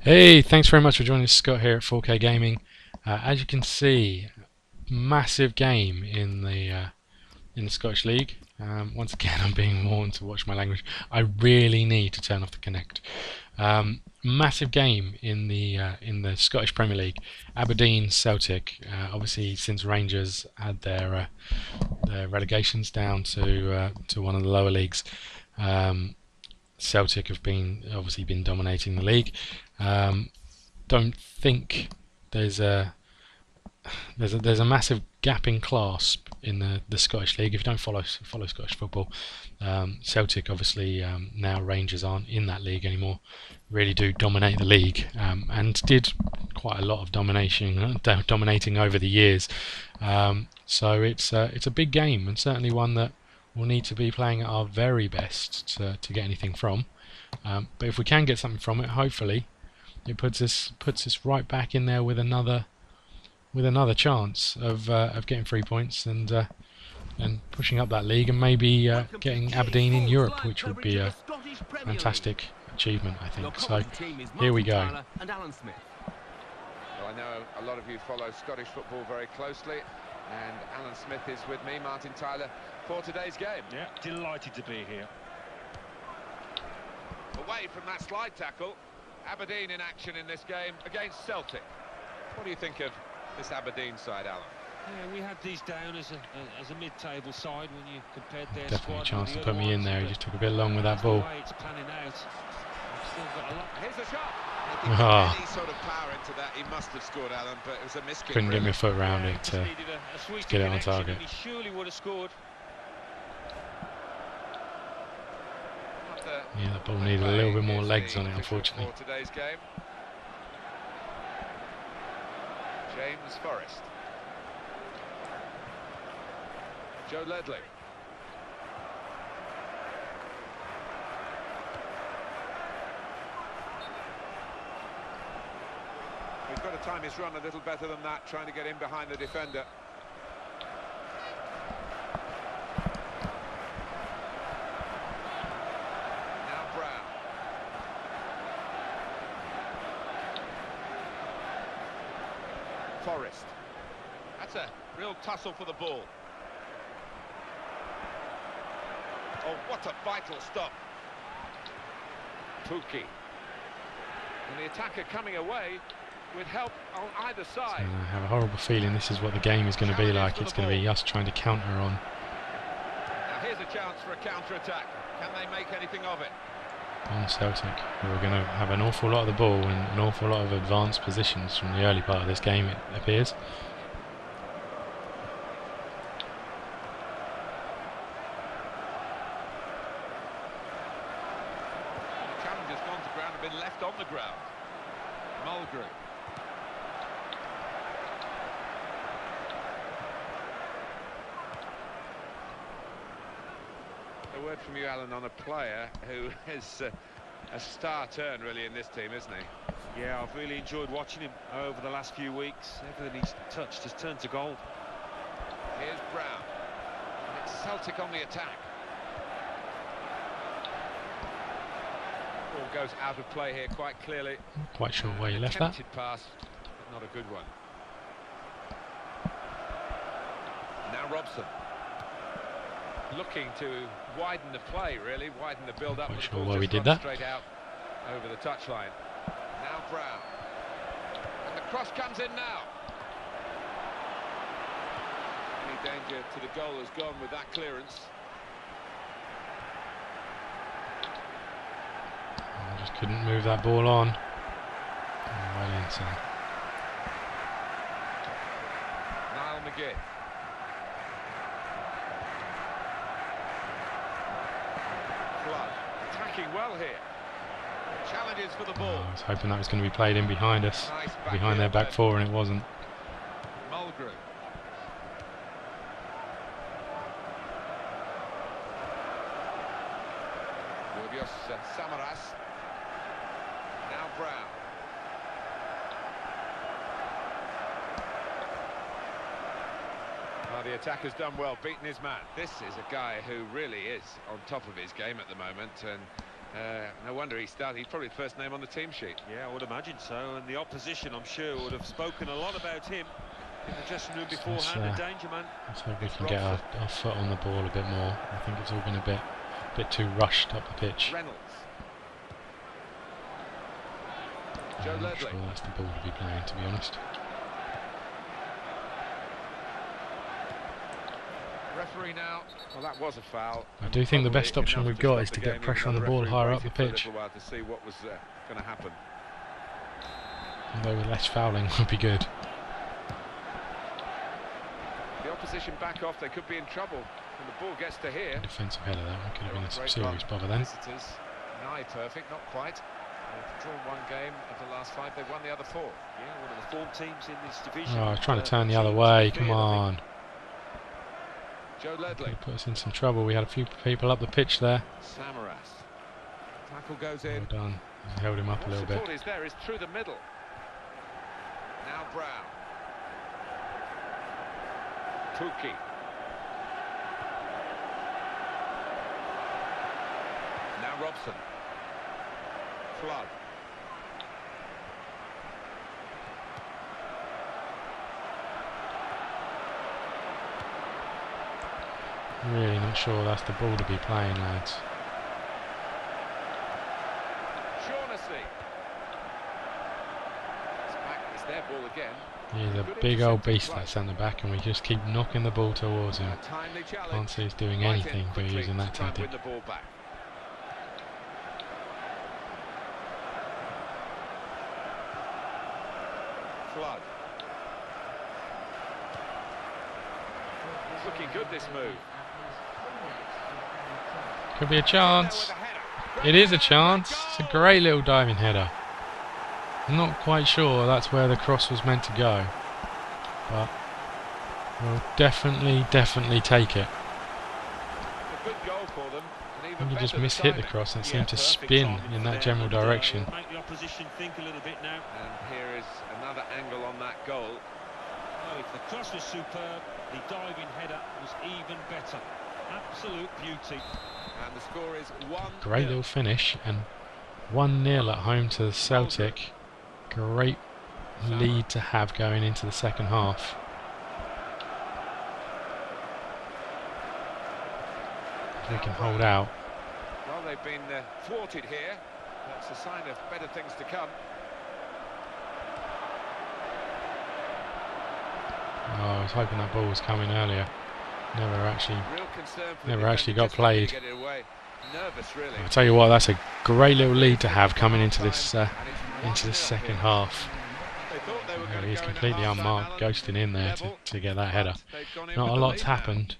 Hey, thanks very much for joining us, Scott here at 4kGaming. As you can see, massive game in the Scottish League. Once again, I'm being warned to watch my language. I really need to turn off the Connect. Massive game in the Scottish Premier League. Aberdeen, Celtic. Obviously, since Rangers had their relegations down to one of the lower leagues. Celtic have obviously been dominating the league. Um, don't think there's a there's a massive gap in class in the Scottish League. If you don't follow Scottish football, Celtic obviously, now Rangers aren't in that league anymore, really do dominate the league, and did quite a lot of dominating over the years. So it's a big game, and certainly one that we'll need to be playing at our very best to get anything from. But if we can get something from it, hopefully it puts us right back in there with another chance of getting 3 points and pushing up that league, and maybe getting Aberdeen in Europe, which would be a fantastic achievement, I think. So here we go. Well, I know a lot of you follow Scottish football very closely, and Alan Smith is with me, Martin Tyler, for today's game. Yeah, delighted to be here. Away from that slide tackle, Aberdeen in action in this game against Celtic. What do you think of this Aberdeen side, Alan? Yeah, we had these down as a mid-table side when you compared their Definitely squad a chance with to the put other me in ones, there. He but just took a bit long with that that's the ball. way it's panning out. We've still got a lot. Here's the shot. Ah. Any sort of power into that, he must have scored, Alan, but it was a miss kick. Couldn't get really. my foot around Yeah, it just to needed a sweeter get it on connection, target. and he surely would have scored. Yeah, that ball needed a little bit more legs on it, unfortunately. For today's game, James Forrest, Joe Ledley. We've got to time his run a little better than that, trying to get in behind the defender. Now Brown. Forrest. That's a real tussle for the ball. Oh, what a vital stop. Pookie. And the attacker coming away with help on either side. So I have a horrible feeling this is what the game is going to be like. It's going to be us trying to counter on Now here's a chance for a counter-attack. Can they make anything of it? Celtic, who are going to have an awful lot of the ball and an awful lot of advanced positions from the early part of this game, it appears. The challenge has gone to ground and been left on the ground. Mulgrew. A word from you, Alan, on a player who is a star turn really in this team, isn't he? Yeah, I've really enjoyed watching him over the last few weeks. Everything he's touched has turned to gold. Here's Brown. And it's Celtic on the attack. Ball goes out of play here quite clearly. Not quite sure where you left that. Attempted pass, but not a good one. Now Robson. Looking to widen the play, really, widen the build-up. Quite sure why we did that. Straight out over the touchline. Now Brown. And the cross comes in now. Any danger to the goal has gone with that clearance. I just couldn't move that ball on. Right inside. Niall McGinn. Flood attacking well here. Challenges for the ball. I was hoping that was going to be played in behind us, Nice behind their back four, and it wasn't. Mulgrew. Samaras. Now Brown. Well, the attacker's done well, beaten his man. This is a guy who really is on top of his game at the moment, and No wonder he started. He's probably the first name on the team sheet. Yeah, I would imagine so. And the opposition, I'm sure, would have spoken a lot about him in the dressing room beforehand. A danger man. Let's hope we can get our foot on the ball a bit more. I think it's all been a bit too rushed up the pitch. Reynolds. I'm not sure that's the ball to be playing, to be honest. Referee now. Well, that was a foul. I do think the best option we've got is to get pressure on the ball higher up the pitch. To see what was going to happen. Although with less fouling would be good. The opposition back off. They could be in trouble when the ball gets to here. Defensive header there. Could have been some serious bother then. Nigh perfect, not quite. They've drawn one game of the last 5. They've won the other 4. Yeah, one of the form teams in this division. Oh, I was trying to turn the other way. Come on. Joe Ledley Put us in some trouble. We had a few people up the pitch there. Samaras. Tackle goes in. Well done. He held him up a little bit. Support is there, is through the middle. Now Brown. Tuki. Now Robson. Flood. Really not sure that's the ball to be playing, lads. Shaughnessy. It's back, it's their ball again. He's a big old beast, that centre back, and we just keep knocking the ball towards him. Can't see us doing anything by using that tactic. Flood. It's looking good, this move. Could be a chance. It is a chance. It's a great little diving header. I'm not quite sure that's where the cross was meant to go, but we'll definitely take it. A good goal for them. I think he just mishit the cross and seemed to spin in that general direction. Make the opposition think a little bit now. And here is another angle on that goal. Oh, if the cross was superb, the diving header was even better. Absolute beauty. And the score is 1-0. Great little finish, and 1-0 at home to Celtic. Great lead to have going into the second half. If we can hold out. Well, they've been thwarted here. That's a sign of better things to come. Oh, I was hoping that ball was coming earlier. Never actually got Just played. to get it away. Nervous, really. I'll tell you what, that's a great little lead to have coming into this second half. He's completely unmarked, ghosting in there to get that header. Not a lot's happened,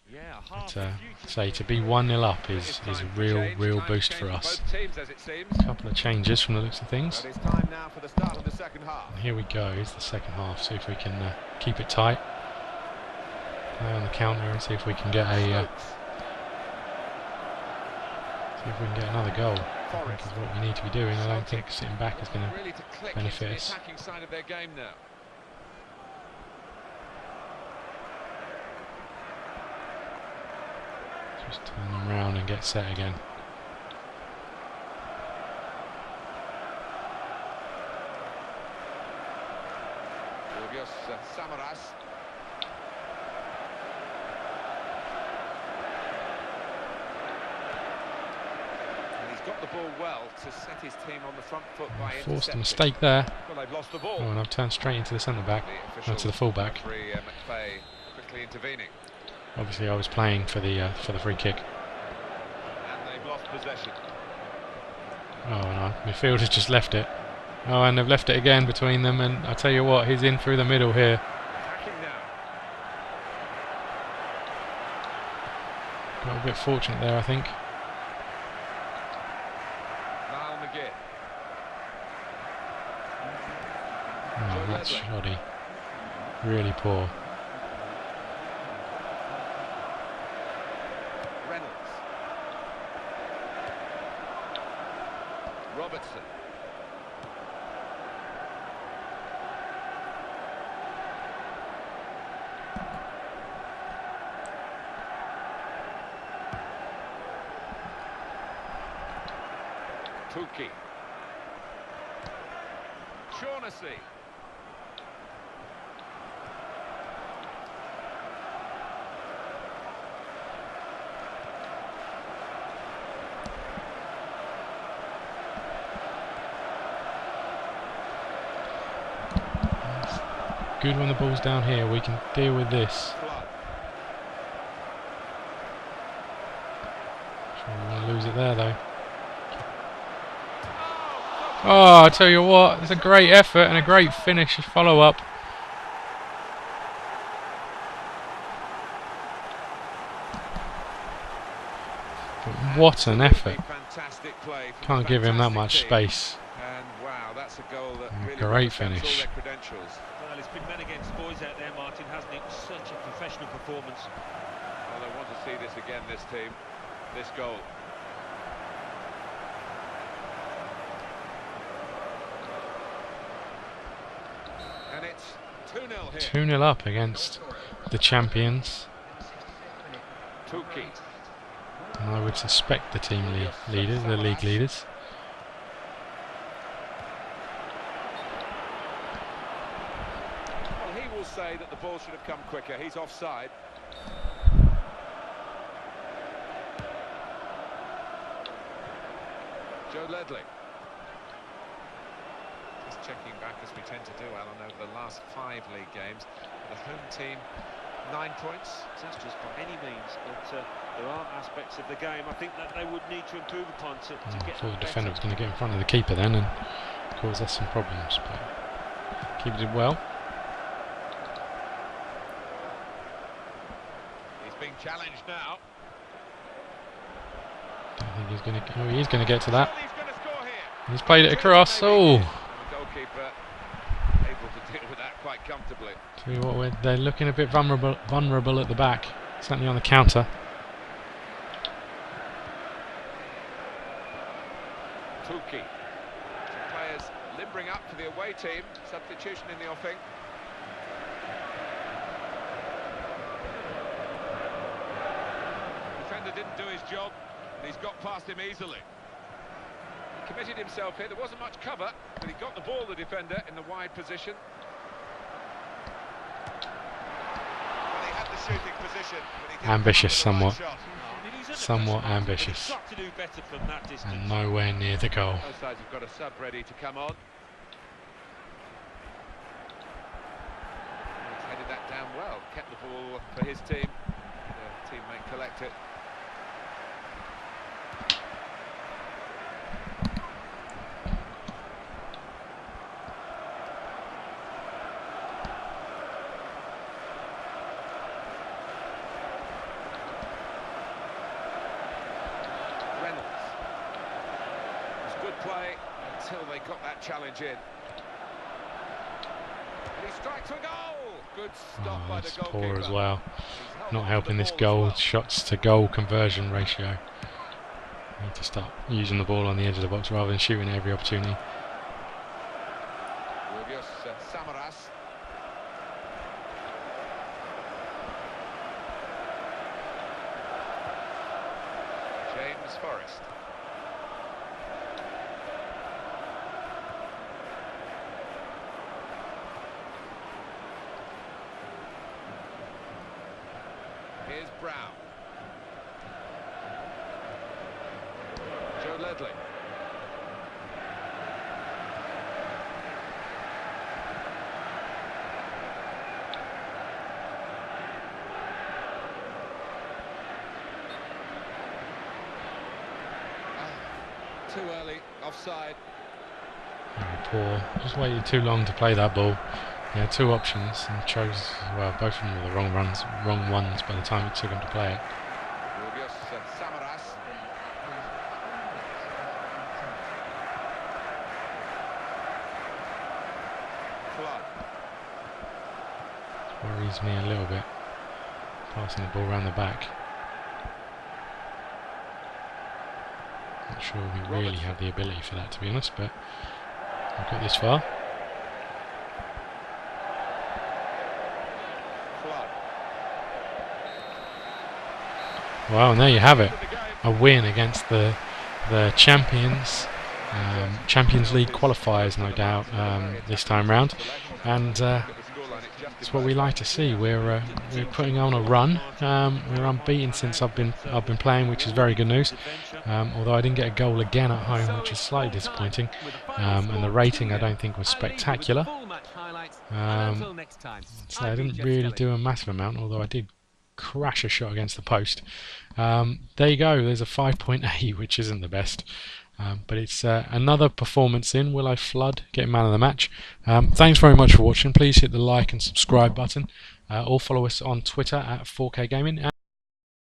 but say to be 1-0 up is a real boost for us. A couple of changes from the looks of things. And here we go, it's the second half. See if we can keep it tight. Play on the counter and see if we can get another goal. I think is what we need to be doing. I don't think sitting back is going to benefit us. Just turn them around and get set again. Samaras. Got the ball well to set his team on the front foot by forced a mistake there. Well, they've lost the ball. Oh, and I've turned straight into the centre back, to the full back. Quickly intervening. Obviously, I was playing for the free kick. And they've lost possession. Oh no, midfielder's just left it. Oh, and they've left it again between them. And I tell you what, he's in through the middle here. Attacking now. Got a bit fortunate there, I think. Oh, that's shoddy. Really poor. Reynolds. Robertson. Tuki. Shaughnessy. Good when the ball's down here. We can deal with this. Sure we want to lose it there though. Oh, I tell you what, it's a great effort and a great finish follow up. But what an effort. Can't give him that much space. And wow, that's a goal that really great represents finish. all their credentials. Well, it's been men against boys out there, Martin, hasn't it? Such a professional performance. Well, they want to see this again, this team. This goal. And it's 2-0 here. 2-0 up against the champions. Tuki. And I would suspect the team leaders, the league leaders. Well, he will say that the ball should have come quicker. He's offside. Joe Ledley. Just checking back as we tend to do, Alan, over the last 5 league games. The home team, 9 points. Disastrous by any means, but there are aspects of the game I think that they would need to improve upon to I get thought the better. defender was going to get in front of the keeper then and cause us some problems, but keeper did well. He's being challenged now. I think he's going to. Oh, he's going to get to that. He's going to score here. He's played it across. Oh, And the goalkeeper able to deal with that quite comfortably. tell you what, they're looking a bit vulnerable at the back, certainly on the counter. Tuki. Some players limbering up for the away team. Substitution in the offing. Defender didn't do his job, and he's got past him easily. He committed himself here. There wasn't much cover, but he got the ball, the defender, in the wide position. Well, he had the shooting position, but he didn't Ambitious come with somewhat. the right shot. Somewhat ambitious. Got to do better from that distance. And nowhere near the goal. Both sides have got a sub ready to come on. He's headed that down well, kept the ball for his team. The teammate collect it. Good play until they got that challenge in. And he strikes a goal. Good stop by the That's goalkeeper. poor as well. He's held Not on to helping the this ball as goal, well. shots to goal conversion ratio. Need to start using the ball on the edge of the box rather than shooting at every opportunity. Samaras. James Forrest. Here's Brown. Joe Ledley. Too early, offside. Very poor. Just waited too long to play that ball. He had 2 options and chose, well, both of them were the wrong ones by the time it took him to play it. Samaras. Clark. Worries me a little bit. Passing the ball around the back. Not sure we really have the ability for that, to be honest, but we've got this far. Well, and there you have it. A win against the champions Champions League qualifiers, no doubt, this time round, and it's what we like to see. We're putting on a run. We're unbeaten since I've been playing, which is very good news. Although I didn't get a goal again at home, which is slightly disappointing. And the rating I don't think was spectacular. So I didn't really do a massive amount, although I did crash a shot against the post. There you go. There's a 5.8, which isn't the best. But it's another performance in. Will I Flood getting man of the match? Thanks very much for watching. Please hit the like and subscribe button. Or follow us on Twitter at 4kGaming.